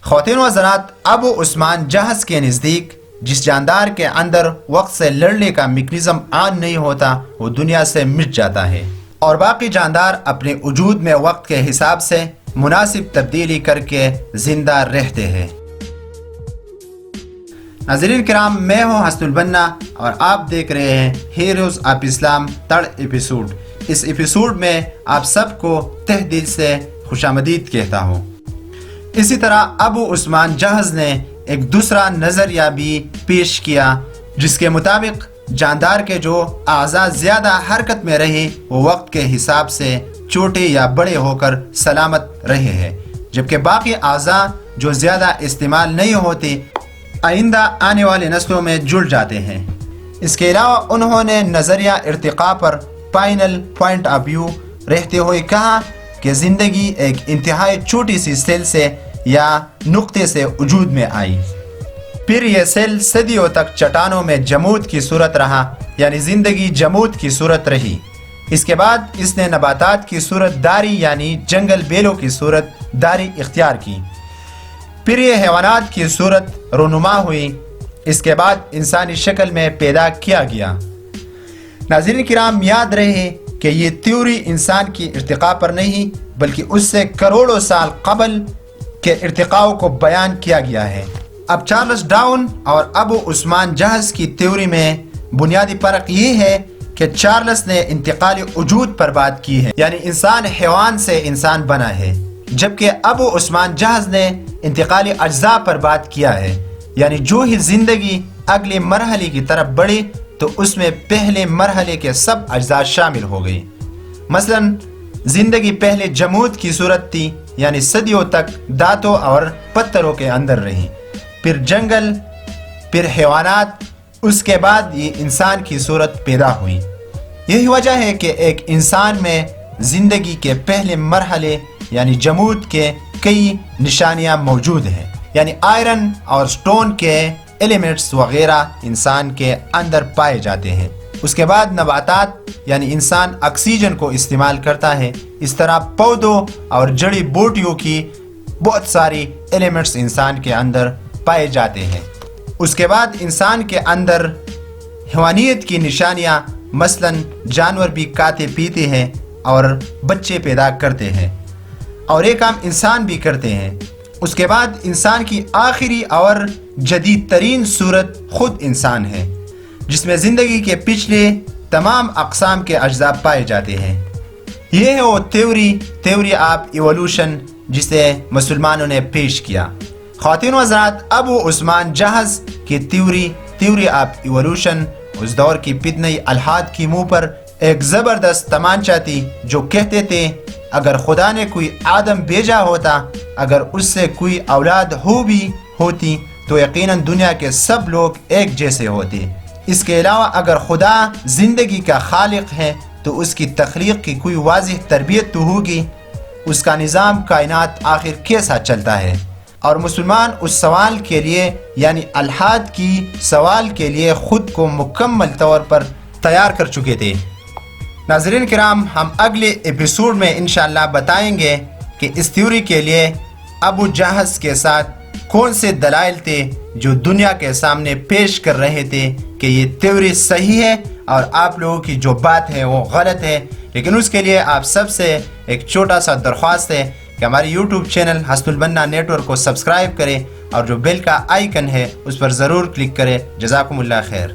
خواتین و حضرات، ابو عثمان جہاز کے نزدیک جس جاندار کے اندر وقت سے لڑنے کا میکانزم آن نہیں ہوتا وہ دنیا سے مٹ جاتا ہے، اور باقی جاندار اپنے وجود میں وقت کے حساب سے مناسب تبدیلی کر کے زندہ رہتے ہیں۔ ناظرین کرام، میں ہوں حسن البنا اور آپ دیکھ رہے ہیں heroes of Islam third episode. اس ایپیسوڈ میں آپ سب کو تہ دل سے خوش آمدید کہتا ہوں۔ اسی طرح ابو عثمان جہاز نے ایک دوسرا نظریہ بھی پیش کیا، جس کے مطابق جاندار کے جو اعضاء زیادہ حرکت میں رہے وہ وقت کے حساب سے چھوٹے یا بڑے ہو کر سلامت رہے ہیں، جبکہ باقی اعضاء جو زیادہ استعمال نہیں ہوتے آئندہ آنے والی نسلوں میں جڑ جاتے ہیں۔ اس کے علاوہ انہوں نے نظریہ ارتقاء پر فائنل پوائنٹ آف ویو رہتے ہوئے کہا کہ زندگی ایک انتہائی چھوٹی سی سیل سے یا نقطے سے وجود میں آئی، پھر یہ سیل صدیوں تک چٹانوں میں جمود کی صورت رہا، یعنی زندگی جمود کی صورت رہی۔ اس کے بعد اس نے نباتات کی صورت داری یعنی جنگل بیلوں کی صورت داری اختیار کی، پھر یہ حیوانات کی صورت رونما ہوئی، اس کے بعد انسانی شکل میں پیدا کیا گیا۔ ناظرین کرام، یاد رہے کہ یہ تھیوری انسان کی ارتقاء پر نہیں بلکہ اس سے کروڑوں سال قبل کے ارتقاء کو بیان کیا گیا ہے۔ اب چارلس ڈارون اور ابو عثمان جہاز کی تھیوری میں بنیادی فرق یہ ہے کہ چارلس نے انتقالی وجود پر بات کی ہے، یعنی انسان حیوان سے انسان بنا ہے، جبکہ ابو عثمان جہاز نے انتقالی اجزاء پر بات کیا ہے، یعنی جو ہی زندگی اگلے مرحلے کی طرف بڑھی تو اس میں پہلے مرحلے کے سب اجزاء شامل ہو گئی۔ مثلا زندگی پہلے جمود کی صورت تھی، یعنی صدیوں تک دانتوں اور پتھروں کے اندر رہی، پھر جنگل، پھر حیوانات، اس کے بعد یہ انسان کی صورت پیدا ہوئی۔ یہی وجہ ہے کہ ایک انسان میں زندگی کے پہلے مرحلے یعنی جمود کے کئی نشانیاں موجود ہیں، یعنی آئرن اور سٹون کے ایلیمنٹس وغیرہ انسان کے اندر پائے جاتے ہیں۔ اس کے بعد نباتات یعنی انسان آکسیجن کو استعمال کرتا ہے، اس طرح پودوں اور جڑی بوٹیوں کی بہت ساری ایلیمنٹس انسان کے اندر پائے جاتے ہیں۔ اس کے بعد انسان کے اندر حیوانیت کی نشانیاں، مثلا جانور بھی کھاتے پیتے ہیں اور بچے پیدا کرتے ہیں، اور یہ کام انسان بھی کرتے ہیں۔ اس کے بعد انسان کی آخری اور جدید ترین صورت خود انسان ہے، جس میں زندگی کے پچھلے تمام اقسام کے اجزاء پائے جاتے ہیں۔ یہ ہے وہ تھیوری آف ایوولوشن جسے مسلمانوں نے پیش کیا۔ خواتین و حضرات، ابو عثمان جہاز کی تھیوری آف ایوولوشن اس دور کی فتنی الحاد کی منہ پر ایک زبردست تمانچہ تھی، جو کہتے تھے اگر خدا نے کوئی آدم بھیجا ہوتا، اگر اس سے کوئی اولاد بھی ہوتی تو یقیناً دنیا کے سب لوگ ایک جیسے ہوتے۔ اس کے علاوہ اگر خدا زندگی کا خالق ہے تو اس کی تخلیق کی کوئی واضح تربیت تو ہوگی، اس کا نظام کائنات آخر کیسا چلتا ہے؟ اور مسلمان اس سوال کے لیے یعنی الحاد کی سوال کے لیے خود کو مکمل طور پر تیار کر چکے تھے۔ ناظرین کرام، ہم اگلے ایپیسوڈ میں انشاءاللہ بتائیں گے کہ اس تھیوری کے لیے ابو جہاز کے ساتھ کون سے دلائل تھے جو دنیا کے سامنے پیش کر رہے تھے کہ یہ تھیوری صحیح ہے اور آپ لوگوں کی جو بات ہے وہ غلط ہے۔ لیکن اس کے لیے آپ سب سے ایک چھوٹا سا درخواست ہے کہ ہماری یوٹیوب چینل حسن البنا نیٹ ورک کو سبسکرائب کریں اور جو بیل کا آئیکن ہے اس پر ضرور کلک کریں۔ جزاکم اللہ خیر۔